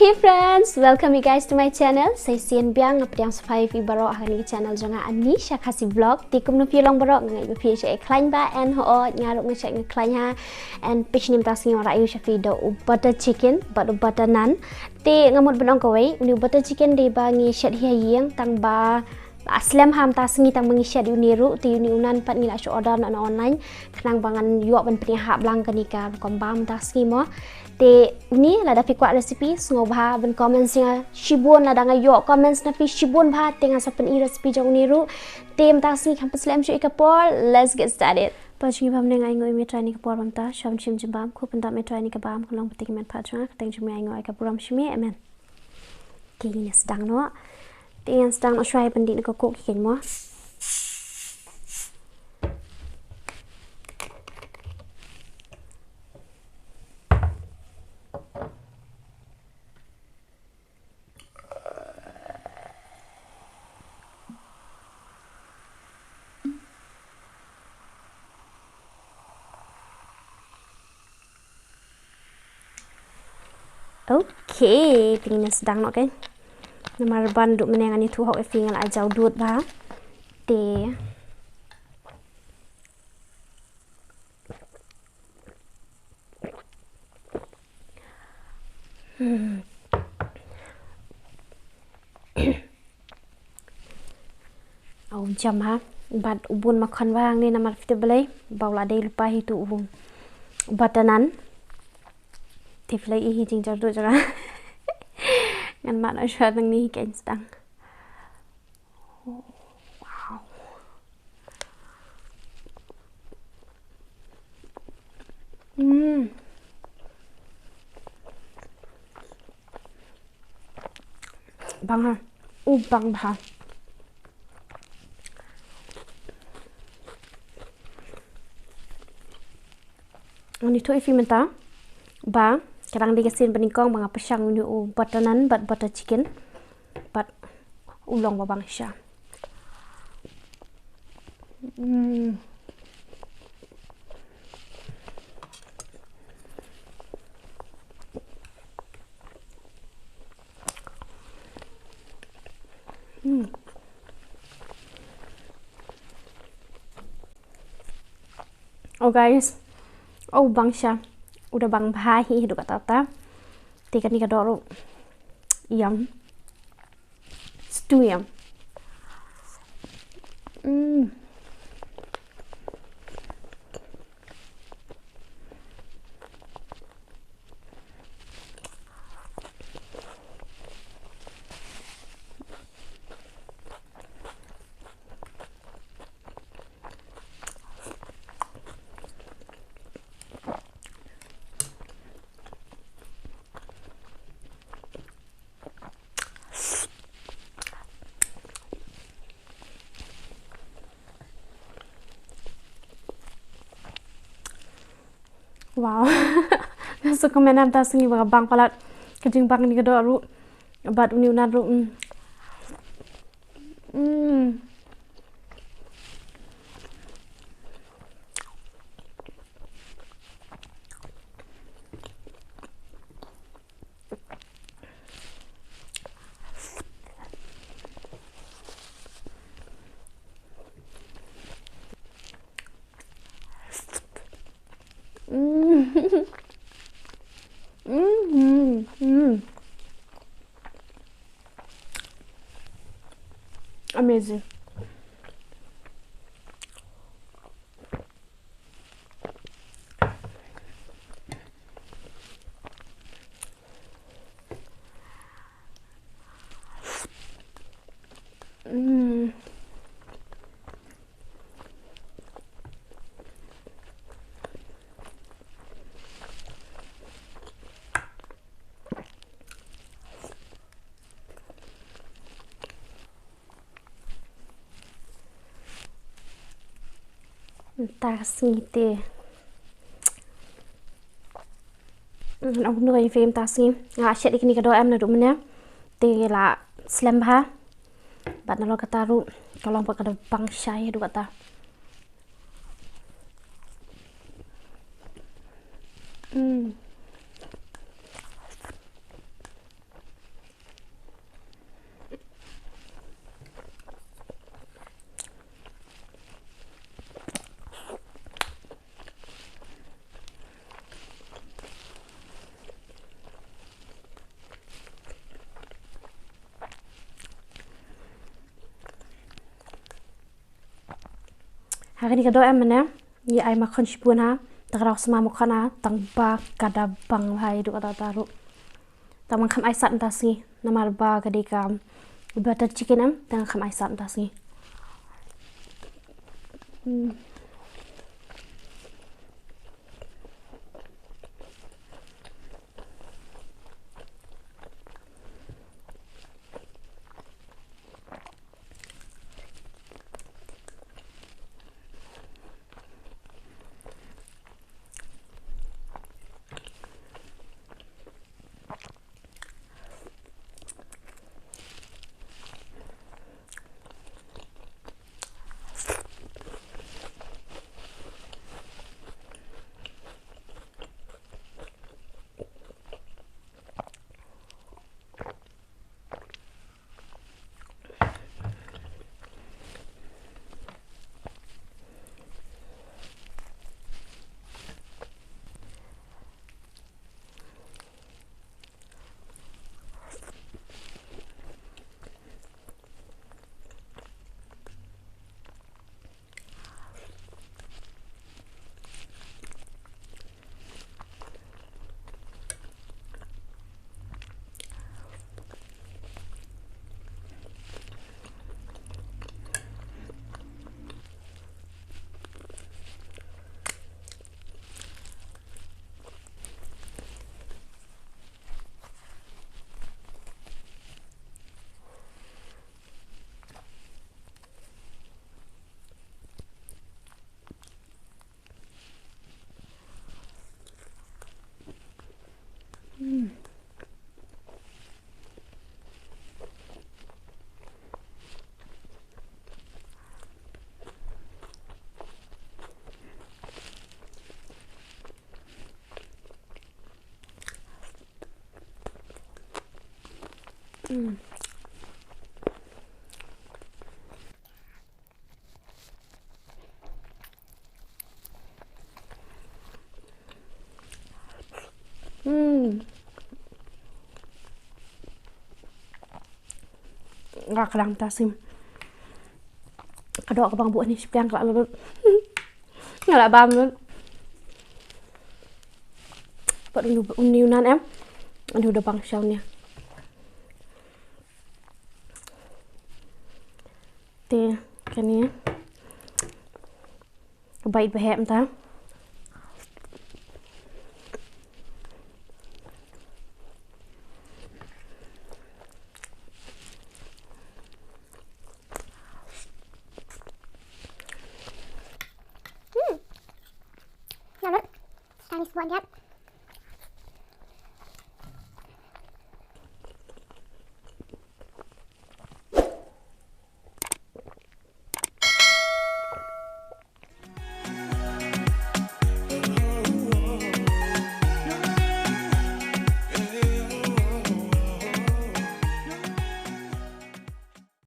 Hey friends, welcome you guys to my channel. Saya Sian Biang, apa yang supaya vi barok akan di channel jangan Anisha Khasi vlog. Di kum nupi long barok ngai nupi cek klain ba and ho ngaruk ngecek ngeklain ha and pitch nim tasing ora ayu shafi do butter chicken, butter naan. Te ngamut benong kawai, uni butter chicken de ba ngi shat hi yang tang ba aslam ham tasingi tang mengishat uniru ti uni unan pat ngila shu order na online kenang bangan yuak ban pni hab lang kanika kombam tasingi mo te ni la da fikwa recipe ngobha ban comments nga shibun la da nga yuak comments na pi shibun bha te nga sapen i recipe jong uniru tem tasingi kam paslam shu ikapor. Let's get started. Pajingi bam neng ai ngoi me try ni kapor bam ta sham chim jimbam ko penta me try ni kabam kolong petik men patra teng jumi ai ngoi kapuram shimi amen kini sedang no Tiang sedang nak try pendik nak cook ikan mo. Okay, tinggal sedang nak kan. Namar banduk menengan itu hok fingal ajau dut ba te au jam ha bad ubun makan wang ni namar fite belai baula dei lupa itu ubun batanan te flai hi jing jar do jara ngan mat na sha dang ni ken stang. Wow. Bang ha. Bang ha. Ini tu ifi menta. Ba kadang dia kesin peningkong bang apa syang ni butter naan butter chicken but ulong babang sya Oh guys, bang sya udah bang bahi hidup kata ta tiga ni kadoro yum stew yum Wow, nasa komenan tas ni mga bang palat kajing bang ni kadoro bat uni unan ru Amazing. Tasing te ông nuôi phim tasing ngã sẽ đi cái đó em là đúng nhé te là slam ha bạn nó kata ru kalau pakai ada bang syai du kata Hari ni kado em mana? Ya ai makan shibun ha. Takarau sama makan ha. Tang ba kada bang hai du kata taru. Tang makan ai sat entasi. Nama ba kadika butter chicken em. Tang makan ai sat entasi. Nggak kerang tasim. Kedok ke bang buat ni sepiang kelak lu. Nggak bam lu. Buat uniunan em. Ini udah bang shellnya. Teh kan ni. Kebaik behem ta. Ngon lắm. Chinese one yet.